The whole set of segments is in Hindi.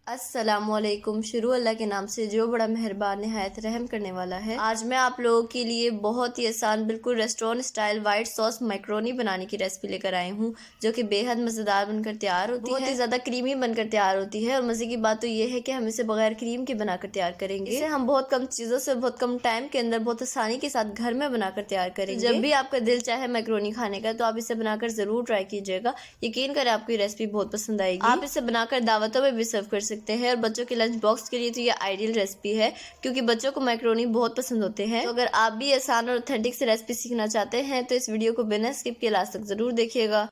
अस्सलामुअलैकुम। शुरू अल्लाह के नाम से जो बड़ा मेहरबान निहायत रहम करने वाला है। आज मैं आप लोगों के लिए बहुत ही आसान बिल्कुल restaurant style white sauce macaroni बनाने की रेसिपी लेकर आई हूँ, जो कि बेहद मज़ेदार बनकर तैयार होती है, बहुत ही ज़्यादा क्रीमी बनकर तैयार होती है। और मज़े की बात तो ये है कि हम इसे बगैर क्रीम के बनाकर तैयार करेंगे। इसे हम बहुत कम चीज़ों से बहुत कम टाइम के अंदर बहुत आसानी के साथ घर में बनाकर तैयार करेंगे। जब भी आपका दिल चाहे मैक्रोनी खाने का तो आप इसे बनाकर ज़रूर ट्राई कीजिएगा। यकीन करें आपको ये रेसिपी बहुत पसंद आएगी। आप इसे बनाकर दावतों में भी सर्व कर सकते हैं और बच्चों के लंच बॉक्स के लिए तो ये आइडियल रेसिपी है, क्योंकि बच्चों को मैक्रोनी बहुत पसंद होते हैं। तो अगर आप भी आसान और ऑथेंटिक से रेसिपी सीखना चाहते हैं तो इस वीडियो को बिना स्किप किए लास्ट तक जरूर देखिएगा।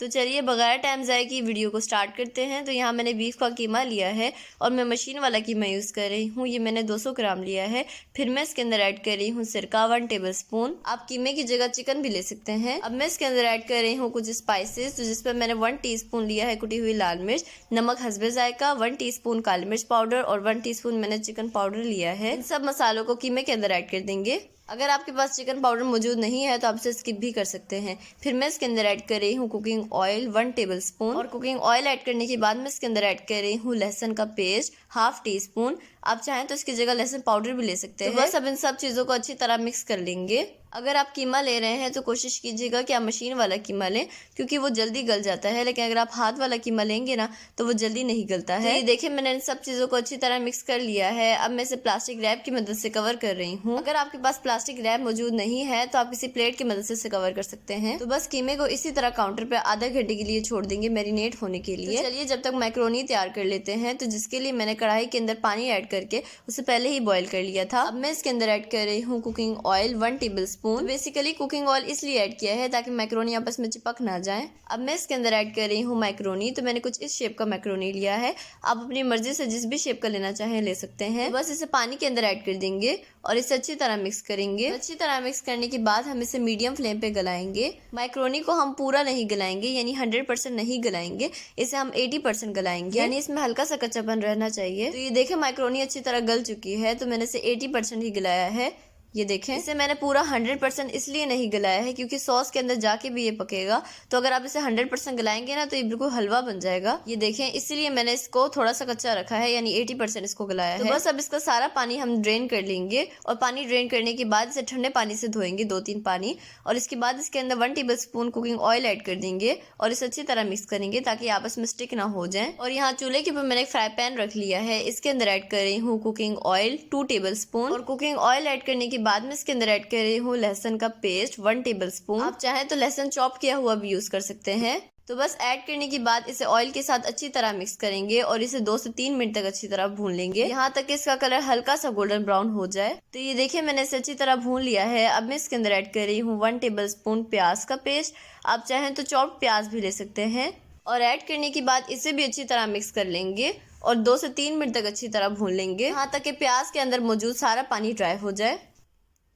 तो चलिए बगैर टाइम ज़ाया की वीडियो को स्टार्ट करते हैं। तो यहाँ मैंने बीफ का कीमा लिया है और मैं मशीन वाला कीमा यूज़ कर रही हूँ। ये मैंने 200 ग्राम लिया है। फिर मैं इसके अंदर ऐड कर रही हूँ सिरका 1 टेबलस्पून। आप कीमे की जगह चिकन भी ले सकते हैं। अब मैं इसके अंदर ऐड कर रही हूँ कुछ स्पाइसेस, तो जिस पर मैंने 1 टीस्पून लिया है कुटी हुई लाल मिर्च, नमक हस्बे जायका, 1 टीस्पून काली मिर्च पाउडर और 1 टीस्पून मैंने चिकन पाउडर लिया है। इन सब मसालों को कीमे के अंदर ऐड कर देंगे। अगर आपके पास चिकन पाउडर मौजूद नहीं है तो आप इसे स्किप भी कर सकते हैं। फिर मैं इसके अंदर ऐड कर रही हूँ कुकिंग ऑयल 1 टेबलस्पून। और कुकिंग ऑयल ऐड करने के बाद मैं इसके अंदर ऐड कर रही हूँ लहसुन का पेस्ट 1/2 टीस्पून। आप चाहें तो इसकी जगह लहसुन पाउडर भी ले सकते हैं। बस अब इन सब चीज़ों को अच्छी तरह मिक्स कर लेंगे। अगर आप कीमा ले रहे हैं तो कोशिश कीजिएगा कि आप मशीन वाला कीमा लें, क्योंकि वो जल्दी गल जाता है। लेकिन अगर आप हाथ वाला कीमा लेंगे ना तो वो जल्दी नहीं गलता है। तो देखिए मैंने इन सब चीज़ों को अच्छी तरह मिक्स कर लिया है। अब मैं इसे प्लास्टिक रैप की मदद से कवर कर रही हूँ। अगर आपके पास प्लास्टिक रैप मौजूद नहीं है तो आप किसी प्लेट की मदद से इसे कवर कर सकते हैं। तो बस कीमे को इसी तरह काउंटर पे आधा घंटे के लिए छोड़ देंगे मैरिनेट होने के लिए। तो चलिए जब तक मैक्रोनी तैयार कर लेते हैं। तो जिसके लिए मैंने कढ़ाई के अंदर पानी ऐड करके उसे पहले ही बॉईल कर लिया था। अब मैं इसके अंदर ऐड कर रही हूँ cooking oil 1 tablespoon. Basically cooking oil इसलिए ऐड किया है ताकि मैक्रोनी आपस में चिपक ना जाए। अब मैं इसके अंदर ऐड कर रही हूँ मैक्रोनी। तो मैंने कुछ इस शेप का मैक्रोनी लिया है। आप अपनी मर्जी से जिस भी शेप का लेना चाहें ले सकते हैं। तो बस इसे पानी के अंदर ऐड कर देंगे और इसे अच्छी तरह मिक्स करेंगे। अच्छी तरह मिक्स करने के बाद हम इसे मीडियम फ्लेम पे गलाएंगे। मैक्रोनी को हम पूरा नहीं गलाएंगे, यानी 100% नहीं गलाएंगे। इसे हम 80% गलाएंगे, यानी इसमें हल्का सा कच्चापन रहना चाहिए। तो ये देखें मैक्रोनी अच्छी तरह गल चुकी है। तो मैंने इसे 80% ही गलाया है। ये देखें, इसे मैंने पूरा 100% इसलिए नहीं गलाया है क्योंकि सॉस के अंदर जाके भी ये पकेगा। तो अगर आप इसे 100% गलाएंगे ना तो ये बिल्कुल हलवा बन जाएगा। ये देखें, इसीलिए मैंने इसको थोड़ा सा कच्चा रखा है, यानी 80% इसको गलाया है। बस अब इसका सारा पानी हम ड्रेन कर लेंगे और पानी ड्रेन करने के बाद इसे ठंडे पानी से धोएंगे 2-3 पानी। और इसके बाद इसके अंदर 1 टेबलस्पून कुकिंग ऑयल ऐड कर देंगे और इसे अच्छी तरह मिक्स करेंगे ताकि आपस में स्टिक ना हो जाए। और यहाँ चूल्हे के ऊपर मैंने एक फ्राई पैन रख लिया है। इसके अंदर ऐड कर रही हूँ कुकिंग ऑयल 2 टेबलस्पून। और कुकिंग ऑयल ऐड करने के बाद में इसके अंदर ऐड कर रही हूँ लहसुन का पेस्ट 1 टेबलस्पून। आप चाहें तो लहसुन चॉप किया हुआ भी यूज कर सकते हैं। तो बस ऐड करने के बाद इसे ऑयल के साथ अच्छी तरह मिक्स करेंगे और इसे 2 से 3 मिनट तक अच्छी तरह भून लेंगे, यहाँ तक कि इसका कलर हल्का सा गोल्डन ब्राउन हो जाए। तो ये देखिए मैंने इसे अच्छी तरह भून लिया है। अब मैं इसके अंदर ऐड कर रही हूँ 1 टेबलस्पून प्याज का पेस्ट। आप चाहें तो चॉप्ड प्याज भी ले सकते हैं। और ऐड करने के बाद इसे भी अच्छी तरह मिक्स कर लेंगे और 2 से 3 मिनट तक अच्छी तरह भून लेंगे, यहाँ तक कि प्याज के अंदर मौजूद सारा पानी ड्राई हो जाए।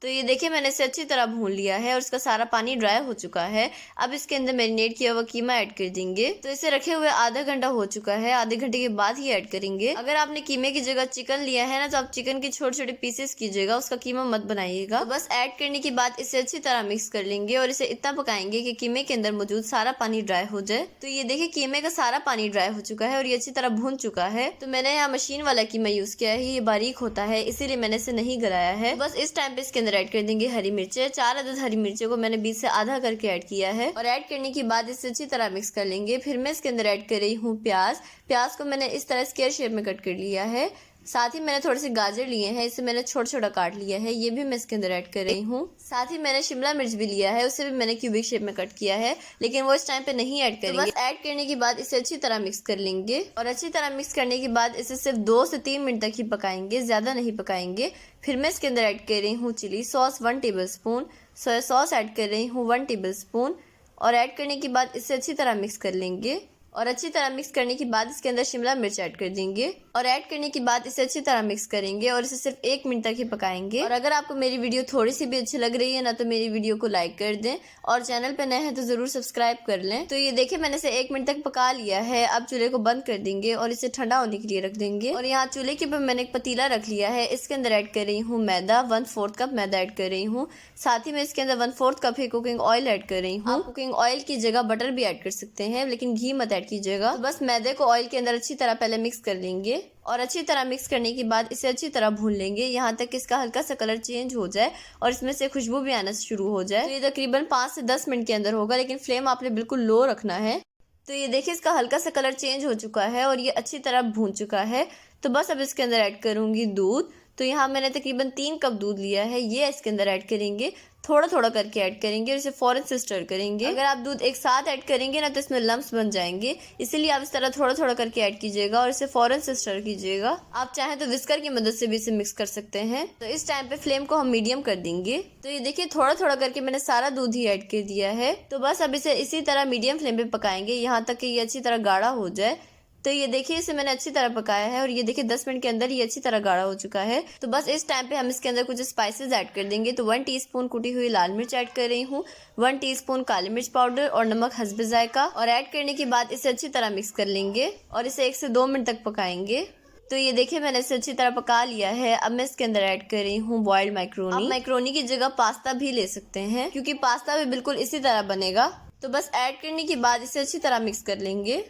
तो ये देखिए मैंने इसे अच्छी तरह भून लिया है और इसका सारा पानी ड्राई हो चुका है। अब इसके अंदर मैरिनेट किया हुआ कीमा ऐड कर देंगे। तो इसे रखे हुए आधा घंटा हो चुका है, आधे घंटे के बाद ही ऐड करेंगे। अगर आपने कीमे की जगह चिकन लिया है ना तो आप चिकन के छोटे छोटे पीसेस कीजिएगा, उसका कीमा मत बनाइएगा। तो बस ऐड करने के बाद इसे अच्छी तरह मिक्स कर लेंगे और इसे इतना पकाएंगे कि कीमे के अंदर मौजूद सारा पानी ड्राई हो जाए। तो ये देखिए कीमे का सारा पानी ड्राई हो चुका है और ये अच्छी तरह भून चुका है। तो मैंने यहाँ मशीन वाला कीमा यूज किया है, ये बारीक होता है इसीलिए मैंने इसे नहीं गलाया है। बस इस टाइम पे इसके अंदर ऐड कर देंगे हरी मिर्चें। 4 अदद हरी मिर्चों को मैंने बीच से आधा करके ऐड किया है और ऐड करने के बाद इसे अच्छी तरह मिक्स कर लेंगे। फिर मैं इसके अंदर ऐड कर रही हूँ प्याज। प्याज को मैंने इस तरह स्क्वायर शेप में कट कर लिया है। साथ ही मैंने थोड़े से गाजर लिए हैं, इसे मैंने छोटा छोटा काट लिया है, ये भी मैं इसके अंदर ऐड कर रही हूँ। साथ ही मैंने शिमला मिर्च भी लिया है, उसे भी मैंने क्यूबिक शेप में कट किया है, लेकिन वो इस टाइम पे नहीं ऐड करेंगे। तो बस ऐड करने के बाद इसे अच्छी तरह मिक्स कर लेंगे और अच्छी तरह मिक्स करने के बाद इसे सिर्फ 2 से 3 मिनट तक ही पकाएंगे, ज्यादा नहीं पकाएंगे। फिर मैं इसके अंदर ऐड कर रही हूँ chilli sauce 1 tablespoon, soya sauce add कर रही हूँ 1 टेबलस्पून। और ऐड करने के बाद इसे अच्छी तरह मिक्स कर लेंगे और अच्छी तरह मिक्स करने के बाद इसके अंदर शिमला मिर्च ऐड कर देंगे और ऐड करने के बाद इसे अच्छी तरह मिक्स करेंगे और इसे सिर्फ 1 मिनट तक ही पकाएंगे। और अगर आपको मेरी वीडियो थोड़ी सी भी अच्छी लग रही है ना तो मेरी वीडियो को लाइक कर दें और चैनल पे नए हैं तो जरूर सब्सक्राइब कर लें। तो ये देखिए मैंने इसे 1 मिनट तक पका लिया है। अब चूल्हे को बंद कर देंगे और इसे ठंडा होने के लिए रख देंगे। और यहाँ चूल्हे के ऊपर मैंने एक पतीला रख लिया है, इसके अंदर ऐड कर रही हूँ मैदा, 1/4 कप मैदा ऐड कर रही हूँ। साथ ही मैं इसके अंदर 1/4 कप ही कुकिंग ऑयल ऐड कर रही हूँ। आप कुकिंग ऑयल की जगह बटर भी ऐड कर सकते हैं, लेकिन घी मत ऐड ऐड कीजिएगा। तो बस मैदे को ऑयल के अंदर अच्छी तरह पहले मिक्स कर लेंगे और अच्छी तरह मिक्स करने के बाद इसे अच्छी तरह भून लेंगे यहाँ तक कि इसका हल्का सा कलर चेंज हो जाए और इसमें से खुशबू भी आना शुरू हो जाए। तो ये तकरीबन 5 से 10 मिनट के अंदर होगा, लेकिन फ्लेम आपने बिल्कुल लो रखना है। तो ये देखिए इसका हल्का सा कलर चेंज हो चुका है और ये अच्छी तरह भून चुका है। तो बस अब इसके अंदर ऐड करूंगी दूध। तो यहाँ मैंने तकरीबन 3 कप दूध लिया है, ये इसके अंदर ऐड करेंगे। थोड़ा थोड़ा करके ऐड करेंगे और इसे फौरन से स्टर करेंगे। अगर आप दूध एक साथ ऐड करेंगे ना तो इसमें लम्स बन जाएंगे, इसीलिए आप इस तरह थोड़ा थोड़ा करके ऐड कीजिएगा और इसे फौरन से स्टर कीजिएगा। आप चाहें तो विस्कर की मदद से भी इसे मिक्स कर सकते हैं। तो इस टाइम पे फ्लेम को हम मीडियम कर देंगे। तो ये देखिए थोड़ा थोड़ा करके मैंने सारा दूध ही ऐड कर दिया है। तो बस अब इसे इसी तरह मीडियम फ्लेम पे पकाएंगे यहाँ तक कि ये अच्छी तरह गाढ़ा हो जाए। तो ये देखिए इसे मैंने अच्छी तरह पकाया है और ये देखिए 10 मिनट के अंदर ये अच्छी तरह गाढ़ा हो चुका है। तो बस इस टाइम पे हम इसके अंदर कुछ स्पाइसेस ऐड कर देंगे। तो 1 टीस्पून कुटी हुई लाल मिर्च ऐड कर रही हूँ, 1 टीस्पून काली मिर्च पाउडर और नमक हस्ब जायका। और ऐड करने के बाद इसे अच्छी तरह मिक्स कर लेंगे और इसे 1 से 2 मिनट तक पकाएंगे। तो ये देखिए मैंने इसे अच्छी तरह पका लिया है। अब मैं इसके अंदर ऐड कर रही हूँ बॉइल्ड मैक्रोनी। आप मैक्रोनी की जगह पास्ता भी ले सकते हैं क्योंकि पास्ता भी बिल्कुल इसी तरह बनेगा। तो बस ऐड करने के बाद इसे अच्छी तरह मिक्स कर लेंगे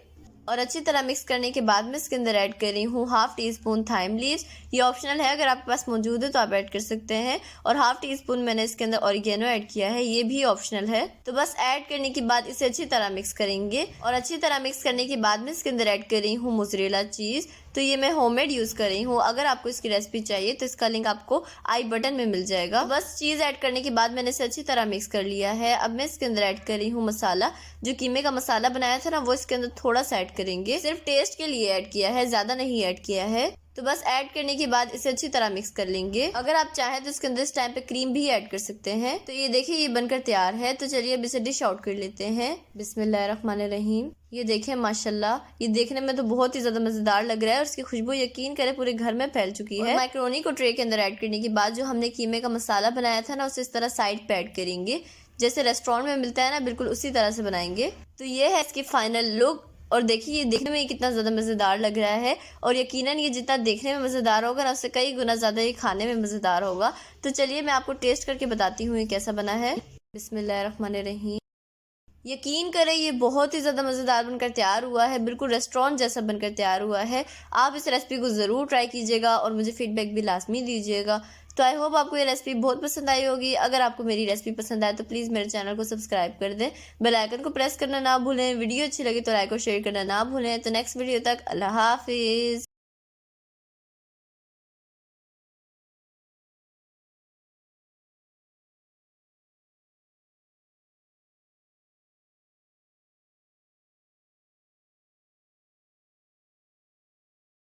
और अच्छी तरह मिक्स करने के बाद मैं इसके अंदर ऐड कर रही हूँ 1/2 टीस्पून थाइम लीव्स। ये ऑप्शनल है, अगर आपके पास मौजूद है तो आप ऐड कर सकते हैं। और 1/2 टीस्पून मैंने इसके अंदर ऑरिगेनो ऐड किया है, ये भी ऑप्शनल है। तो बस ऐड करने के बाद इसे अच्छी तरह मिक्स करेंगे और अच्छी तरह मिक्स करने के बाद मैं इसके अंदर ऐड कर रही हूँ मोज़रेला चीज़। तो ये मैं होममेड यूज़ कर रही हूँ। अगर आपको इसकी रेसिपी चाहिए तो इसका लिंक आपको आई बटन में मिल जाएगा। तो बस चीज़ ऐड करने के बाद मैंने इसे अच्छी तरह मिक्स कर लिया है। अब मैं इसके अंदर ऐड कर रही हूँ मसाला। जो कीमे का मसाला बनाया था ना वो इसके अंदर थोड़ा सा ऐड करेंगे, सिर्फ टेस्ट के लिए ऐड किया है, ज़्यादा नहीं ऐड किया है। तो बस ऐड करने के बाद इसे अच्छी तरह मिक्स कर लेंगे। अगर आप चाहें तो इसके अंदर इस टाइम पे क्रीम भी ऐड कर सकते हैं। तो ये देखिए ये बनकर तैयार है। तो चलिए अब इसे डिश आउट कर लेते हैं। बिस्मिल्लाहिर्रहमानिर्रहीम। ये देखिए माशाल्लाह, ये देखने में तो बहुत ही ज्यादा मजेदार लग रहा है और इसकी खुशबू यकीन करें पूरे घर में फैल चुकी है। मैक्रोनी को ट्रे के अंदर ऐड करने के बाद जो हमने कीमे का मसाला बनाया था ना उसे इस तरह साइड पे ऐड करेंगे, जैसे रेस्टोरेंट में मिलता है ना, बिल्कुल उसी तरह से बनाएंगे। तो ये है इसकी फाइनल लुक। और देखिए ये देखने में कितना ज़्यादा मज़ेदार लग रहा है और यकीनन ये जितना देखने में मज़ेदार होगा ना उससे कई गुना ज़्यादा ये खाने में मज़ेदार होगा। तो चलिए मैं आपको टेस्ट करके बताती हूँ ये कैसा बना है। बिस्मिल्लाहिर्रहमानिर्रहीम। यकीन करें ये बहुत ही ज़्यादा मज़ेदार बनकर तैयार हुआ है, बिल्कुल रेस्टोरेंट जैसा बनकर तैयार हुआ है। आप इस रेसिपी को ज़रूर ट्राई कीजिएगा और मुझे फीडबैक भी लाजमी दीजिएगा। तो आई होप आपको ये रेसिपी बहुत पसंद आई होगी। अगर आपको मेरी रेसिपी पसंद आए तो प्लीज़ मेरे चैनल को सब्सक्राइब कर दें, बेल आइकन को प्रेस करना ना भूलें। वीडियो अच्छी लगी तो लाइक और शेयर करना ना भूलें। तो नेक्स्ट वीडियो तक अल्लाह हाफिज़।